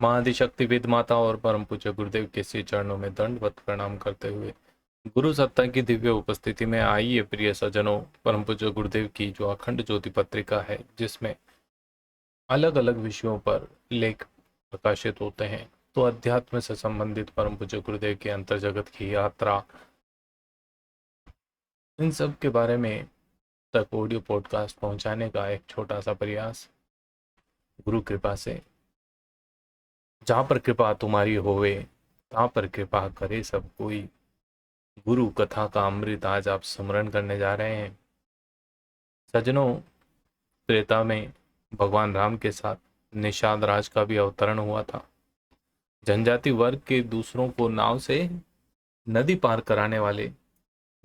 महाआदिशक्तिवेद माता और परम पूज्य गुरुदेव के श्री चरणों में दंडवत प्रणाम करते हुए गुरु सत्ता की दिव्य उपस्थिति में आइए प्रिय सज्जनों, परम पूज्य गुरुदेव की जो अखंड ज्योति पत्रिका है, जिसमें अलग अलग विषयों पर लेख प्रकाशित होते हैं, तो अध्यात्म से संबंधित परम पूज्य गुरुदेव के अंतर जगत की यात्रा, इन सब के बारे में तक ऑडियो पॉडकास्ट पहुंचाने का एक छोटा सा प्रयास गुरु कृपा से। जहाँ पर कृपा तुम्हारी होवे, तहाँ पर कृपा करे सब कोई। गुरु कथा का अमृत आज आप स्मरण करने जा रहे हैं। सज्जनों, त्रेता में भगवान राम के साथ निषाद राज का भी अवतरण हुआ था। जनजाति वर्ग के दूसरों को नाव से नदी पार कराने वाले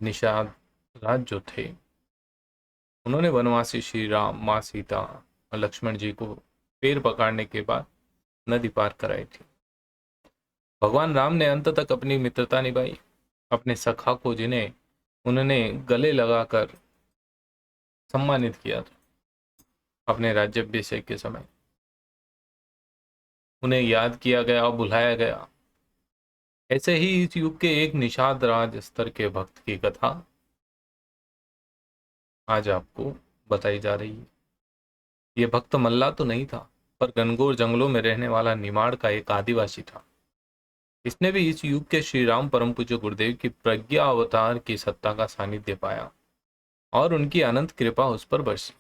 निषाद राज जो थे, उन्होंने वनवासी श्री राम, माँ सीता और लक्ष्मण जी को पैर पकड़ने के बाद नदी पार कराई थी। भगवान राम ने अंत तक अपनी मित्रता निभाई। अपने सखा को, जिन्हें उन्होंने गले लगाकर सम्मानित किया था अपने राज्याभिषेक के समय, उन्हें याद किया गया और बुलाया गया। ऐसे ही इस युग के एक निषाद राज स्तर के भक्त की कथा आज आपको बताई जा रही है। यह भक्त मल्ला तो नहीं था, पर घनघोर जंगलों में रहने वाला निमाड़ का एक आदिवासी था। इसने भी इस युग के श्री राम परम पूज्य गुरुदेव की प्रज्ञा अवतार की सत्ता का सानिध्य पाया और उनकी अनंत कृपा उस पर बरसी।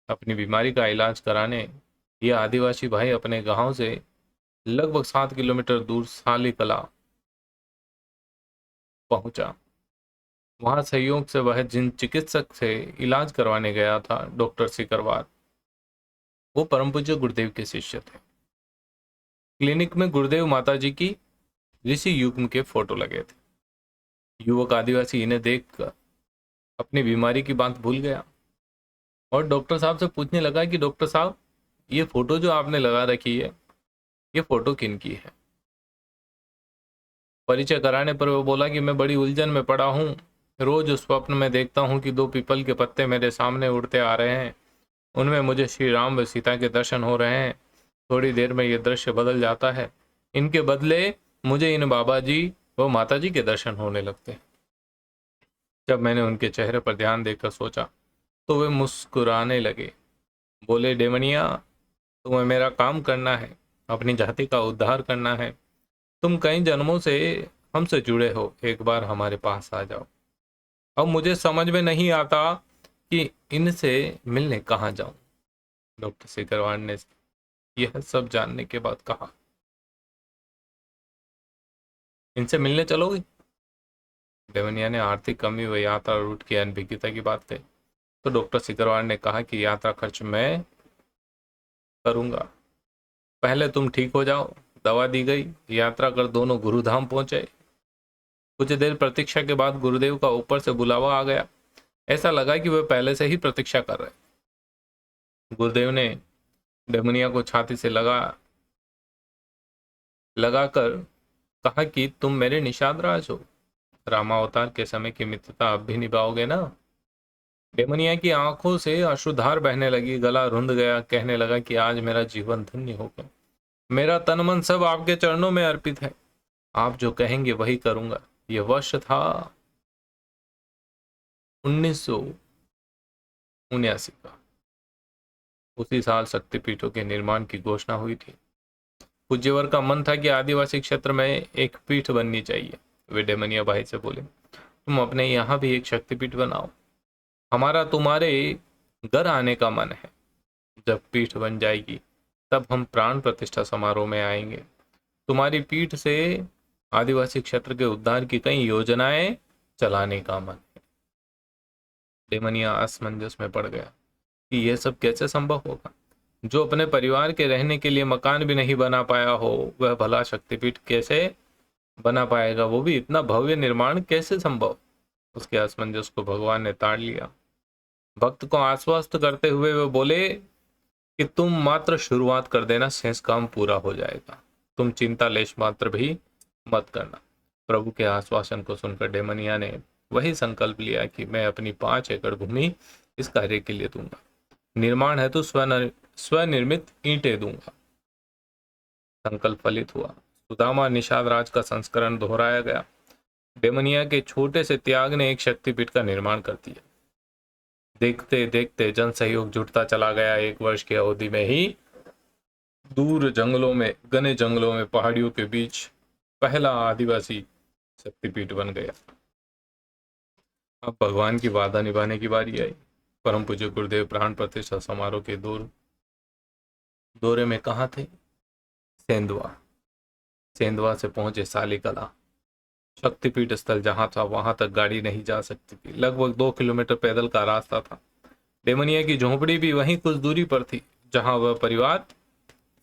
अपनी बीमारी का इलाज कराने यह आदिवासी भाई अपने गांव से लगभग 7 किलोमीटर दूर साली कला पहुंचा। वहां संयोग से वह जिन चिकित्सक से इलाज करवाने गया था, डॉक्टर सिकरवार, वो परम पूज्य गुरुदेव के शिष्य थे। क्लिनिक में गुरुदेव, माता जी की ऋषि युग्म के फोटो लगे थे। युवक आदिवासी इन्हें देखकर अपनी बीमारी की बात भूल गया और डॉक्टर साहब से पूछने लगा कि डॉक्टर साहब, ये फोटो जो आपने लगा रखी है, ये फोटो किन की है? परिचय कराने पर वो बोला कि मैं बड़ी उलझन में पड़ा हूँ। रोज उस स्वप्न में देखता हूँ कि 2 पीपल के पत्ते मेरे सामने उड़ते आ रहे हैं। उनमें मुझे श्री राम व सीता के दर्शन हो रहे हैं। थोड़ी देर में ये दृश्य बदल जाता है। इनके बदले मुझे इन बाबा जी व माता जी के दर्शन होने लगते हैं। जब मैंने उनके चेहरे पर ध्यान देकर सोचा, तो वे मुस्कुराने लगे। बोले, डेमनिया, तुम्हें मेरा काम करना है, अपनी जाति का उद्धार करना है। तुम कई जन्मों से हमसे जुड़े हो, एक बार हमारे पास आ जाओ। अब मुझे समझ में नहीं आता कि इनसे मिलने कहाँ जाऊं। डॉक्टर सिकरवार ने यह सब जानने के बाद कहा, इनसे मिलने चलोगी? देवनिया ने आर्थिक कमी व यात्रा रूट की अनभिज्ञता की बात कही। तो डॉक्टर सिकरवार ने कहा कि यात्रा खर्च मैं करूंगा। पहले तुम ठीक हो जाओ। दवा दी गई। यात्रा कर दोनों गुरुधाम पहुंचे। कुछ देर प्रतीक्षा के बाद गुरुदेव का ऊपर से बुलावा आ गया। ऐसा लगा कि वे पहले से ही प्रतीक्षा कर रहे। गुरुदेव ने डेमनिया को छाती से लगाकर कहा कि तुम मेरे निषाद राज हो। रामावतार के समय की मित्रता अब भी निभाओगे ना? डेमनिया की आंखों से अश्रुधार बहने लगी। गला रुंध गया। कहने लगा कि आज मेरा जीवन धन्य हो गया। मेरा तन मन सब आपके चरणों में अर्पित है। आप जो कहेंगे वही करूंगा। यह वर्ष था 1979 का। उसी साल शक्तिपीठों के निर्माण की घोषणा हुई थी। पूज्यवर का मन था कि आदिवासी क्षेत्र में एक पीठ बननी चाहिए। वे डेमनिया भाई से बोले, तुम अपने यहाँ भी एक शक्तिपीठ बनाओ। हमारा तुम्हारे घर आने का मन है। जब पीठ बन जाएगी तब हम प्राण प्रतिष्ठा समारोह में आएंगे। तुम्हारी पीठ से आदिवासी क्षेत्र के उद्धार की कई योजनाएं चलाने का मन है। डेमनिया असमंजस में पड़ गया कि यह सब कैसे संभव होगा। जो अपने परिवार के रहने के लिए मकान भी नहीं बना पाया हो, वह भला शक्तिपीठ कैसे बना पाएगा? वो भी इतना भव्य निर्माण कैसे संभव? उसके असमंजस को भगवान ने ताड़ लिया। भक्त को आश्वस्त करते हुए वे बोले कि तुम मात्र शुरुआत कर देना, शेष काम पूरा हो जाएगा। तुम चिंता लेश मात्र भी मत करना। प्रभु के आश्वासन को सुनकर डेमनिया ने वही संकल्प लिया कि मैं अपनी 5 एकड़ भूमि इस कार्य के लिए दूंगा। निर्माण हेतु स्वनिर्मित ईंटें दूंगा। संकल्प फलित हुआ। सुदामा निषाद राज का संस्करण दोहराया गया। डेमनिया के छोटे से त्याग ने एक शक्तिपीठ का निर्माण कर दिया। देखते देखते जन सहयोग जुटता चला गया। 1 वर्ष की अवधि में ही दूर जंगलों में, घने जंगलों में, पहाड़ियों के बीच पहला आदिवासी शक्तिपीठ बन गया। अब भगवान की वादा निभाने की बारी आई। परम पूज्य गुरुदेव प्राण प्रतिष्ठा समारोह के दौरे में कहाँ थे? सेंधवा। सेंधवा से पहुंचे सालीकला। शक्तिपीठ स्थल जहां था वहां तक गाड़ी नहीं जा सकती थी। लगभग 2 किलोमीटर पैदल का रास्ता था। डेमनिया की झोंपड़ी भी वहीं कुछ दूरी पर थी, जहां वह परिवार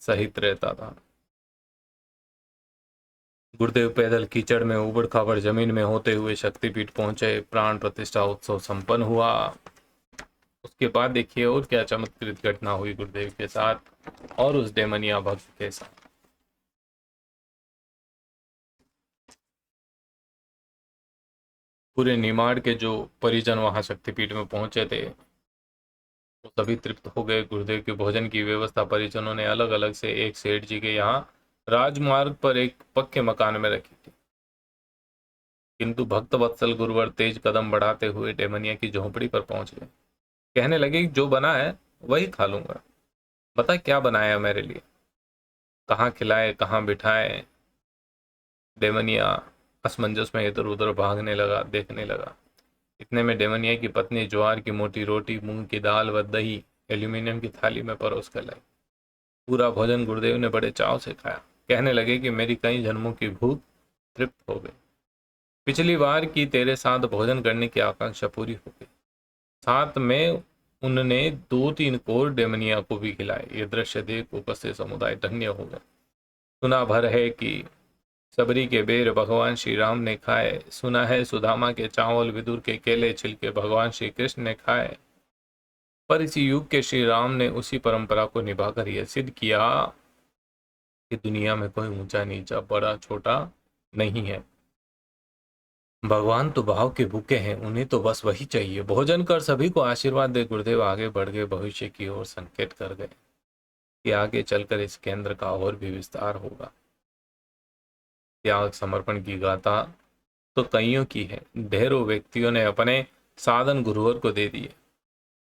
सहित रहता था। गुरुदेव पैदल कीचड़ में, उबड़ खाबड़ जमीन में होते हुए शक्तिपीठ पहुंचे। प्राण प्रतिष्ठा उत्सव संपन्न हुआ। उसके बाद देखिए और क्या चमत्कृत घटना हुई गुरुदेव के साथ और उस डेमनिया भक्त के साथ। पूरे निमाड़ के जो परिजन वहां शक्तिपीठ में पहुंचे थे वो सभी तृप्त हो गए। गुरुदेव के भोजन की व्यवस्था परिजनों ने अलग अलग से एक सेठ जी के यहाँ राजमार्ग पर एक पक्के मकान में रखी थी। किंतु भक्त वत्सल गुरुवर तेज कदम बढ़ाते हुए डेमनिया की झोंपड़ी पर पहुंच गए। कहने लगे जो बना है वही खा लूंगा। बता क्या बनाया मेरे लिए, कहाँ खिलाए, कहाँ बिठाए। डेमनिया असमंजस में इधर उधर भागने लगा, देखने लगा। इतने में डेमनिया की पत्नी ज्वार की मोटी रोटी, मूंग की दाल व दही एल्यूमिनियम की थाली में परोस कर लाई। पूरा भोजन गुरुदेव ने बड़े चाव से खाया। कहने लगे कि मेरी कई जन्मों की भूख तृप्त हो गई। पिछली बार की तेरे साथ भोजन करने की आकांक्षा पूरी हो गई। साथ में उनने 2-3 कोर डेमनिया को भी खिलाए। ये दृश्य देख उपस्थित समुदाय धन्य हो गए। सुना भर है कि सबरी के बेर भगवान श्री राम ने खाए। सुना है सुदामा के चावल, विदुर के केले छिलके भगवान श्री कृष्ण ने खाए। पर इसी युग के श्री राम ने उसी परंपरा को निभाकर यह सिद्ध किया कि दुनिया में कोई ऊंचा नीचा, बड़ा छोटा नहीं है। भगवान तो भाव के भूखे हैं, उन्हें तो बस वही चाहिए। भोजन कर सभी को आशीर्वाद दे गुरुदेव आगे बढ़ गए। भविष्य की ओर संकेत कर गए कि आगे चलकर इस केंद्र का और भी विस्तार होगा। त्याग समर्पण की गाथा तो कईयों की है। ढेरों व्यक्तियों ने अपने साधन गुरुवर को दे दिए,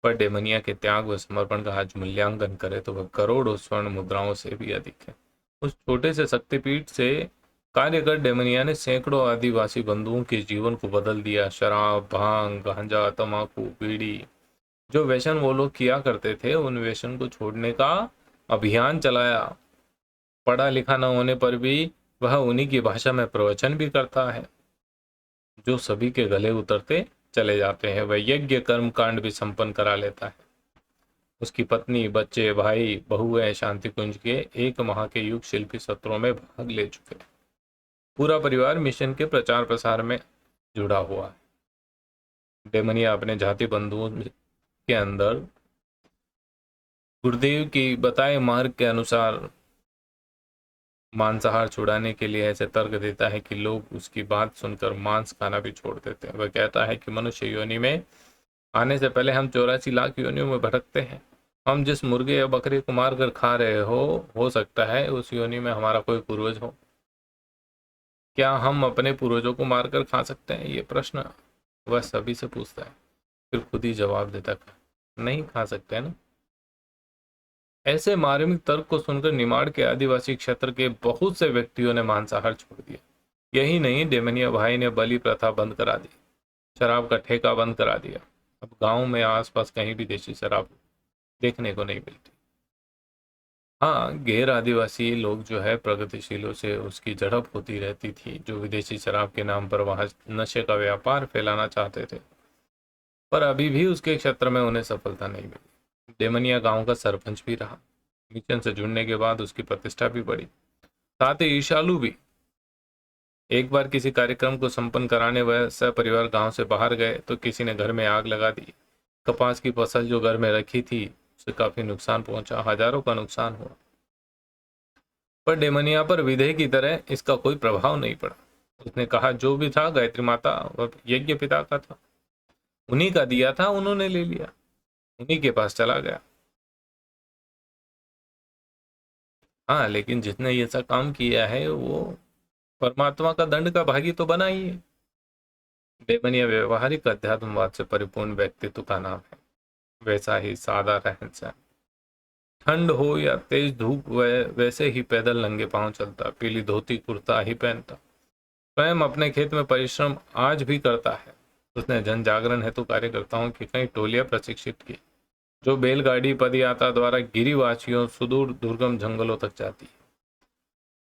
पर डेमनिया के त्याग व समर्पण का आज मूल्यांकन करे तो वह करोड़ों स्वर्ण मुद्राओं से भी अधिक है। उस छोटे से शक्तिपीठ से कार्य कर डेमनिया ने सैकड़ों आदिवासी बंधुओं के जीवन को बदल दिया। शराब, भांग, गांजा, तंबाकू, बीड़ी, जो व्यसन वो लोग किया करते थे, उन व्यसन को छोड़ने का अभियान चलाया। पढ़ा लिखा न होने पर भी वह उन्हीं की भाषा में प्रवचन भी करता है, जो सभी के गले उतरते चले जाते हैं। वह यज्ञ कर्म कांड भी संपन्न करा लेता है। उसकी पत्नी, बच्चे, भाई, बहुएं शांति कुंज के 1 माह के युग शिल्पी सत्रों में भाग ले चुके। पूरा परिवार मिशन के प्रचार प्रसार में जुड़ा हुआ है। डेमनिया अपने जाति बंधुओं के अंदर गुरुदेव की बताए मार्ग के अनुसार मांसाहार छुड़ाने के लिए ऐसे तर्क देता है कि लोग उसकी बात सुनकर मांस खाना भी छोड़ देते हैं। वह कहता है कि मनुष्य योनि में आने से पहले हम 84 लाख योनियों में भटकते हैं। हम जिस मुर्गे या बकरी को मार कर खा रहे हो सकता है उस योनि में हमारा कोई पूर्वज हो। क्या हम अपने पूर्वजों को मारकर खा सकते हैं? ये प्रश्न वह सभी से पूछता है, फिर खुद ही जवाब देता है नहीं खा सकते है ना। ऐसे मार्मिक तर्क को सुनकर निमाड़ के आदिवासी क्षेत्र के बहुत से व्यक्तियों ने मांसाहार छोड़ दिया। यही नहीं, डेमनिया भाई ने बलि प्रथा बंद करा दी, शराब का ठेका बंद करा दिया। अब गांव में आसपास कहीं भी देशी शराब देखने को नहीं मिलती। हाँ, गैर आदिवासी लोग जो है प्रगतिशीलों से उसकी झड़प होती रहती थी, जो विदेशी शराब के नाम पर वहां नशे का व्यापार फैलाना चाहते थे, पर अभी भी उसके क्षेत्र में उन्हें सफलता नहीं मिली। डेमनिया गांव का सरपंच भी रहा। मिशन से जुड़ने के बाद उसकी प्रतिष्ठा भी बढ़ी। साथ ही ईशालु भी। एक बार किसी कार्यक्रम को संपन्न कराने वह सपरिवार गांव से बाहर गए तो किसी ने घर में आग लगा दी। कपास की फसल जो घर में रखी थी उसे काफी नुकसान पहुंचा, हजारों का नुकसान हुआ। पर डेमनिया पर विधे की तरह इसका कोई प्रभाव नहीं पड़ा। उसने कहा जो भी था गायत्री माता व यज्ञ पिता का था, उन्हीं का दिया था, उन्होंने ले लिया, उन्हीं के पास चला गया। हाँ, लेकिन जिसने ये ऐसा काम किया है वो परमात्मा का दंड का भागी तो बना ही है। बेमनिया व्यवहारिक अध्यात्मवाद से परिपूर्ण व्यक्तित्व का नाम है। वैसा ही सादा रहन सहन, ठंड हो या तेज धूप वैसे ही पैदल नंगे पांव चलता, पीली धोती कुर्ता ही पहनता। स्वयं अपने खेत में परिश्रम आज भी करता है। उसने जन जागरण हेतु कार्यकर्ताओं की कई टोलियां प्रशिक्षित की, जो बैलगाड़ी पदयात्रा द्वारा गिरिवासियों सुदूर दुर्गम जंगलों तक जाती है।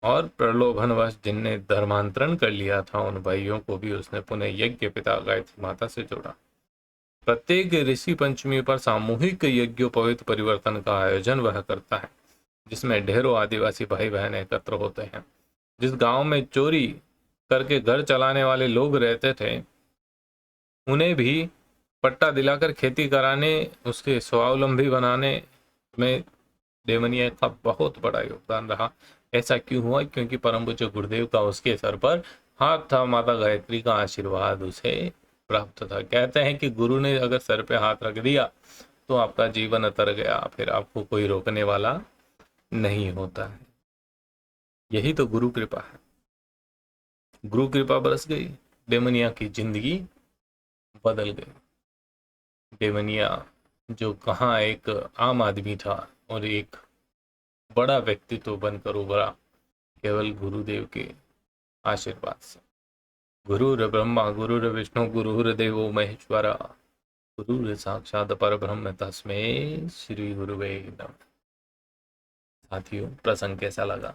और प्रलोभनवश जिनने धर्मांतरण कर लिया था, उन भाइयों को भी उसने पुनः यज्ञ पिता गायत्री माता से जोड़ा। प्रत्येक ऋषि पंचमी पर सामूहिक यज्ञोपवीत परिवर्तन का आयोजन वह करता है, जिसमें ढेरों आदिवासी भाई बहन एकत्र होते हैं। जिस गांव में चोरी करके घर चलाने वाले लोग रहते थे, उन्हें भी पट्टा दिलाकर खेती कराने, उसके स्वावलंबी बनाने में देवनिया का बहुत बड़ा योगदान रहा। ऐसा क्यों हुआ? क्योंकि परम पूज्य गुरुदेव का उसके सर पर हाथ था, माता गायत्री का आशीर्वाद उसे प्राप्त था। कहते हैं कि गुरु ने अगर सर पे हाथ रख दिया तो आपका जीवन तर गया, फिर आपको कोई रोकने वाला नहीं होता है। यही तो गुरु कृपा है। गुरु कृपा बरस गई, देवनिया की जिंदगी बदल गई। देवनिया जो कहाँ एक आम आदमी था और एक बड़ा व्यक्तित्व बनकर उभरा, केवल गुरुदेव के आशीर्वाद से। गुरुर ब्रह्मा गुरुर विष्णु गुरुर्देवो महेश्वरा, गुरुर साक्षात परब्रह्म तस्मै श्री गुरुवे नमः। साथियों, प्रसंग कैसा लगा?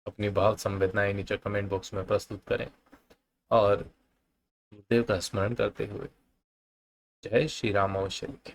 अपनी भाव संवेदनाएं नीचे कमेंट बॉक्स में प्रस्तुत करें और गुरुदेव का स्मरण करते हुए जय श्री राम अवश्य लिखें।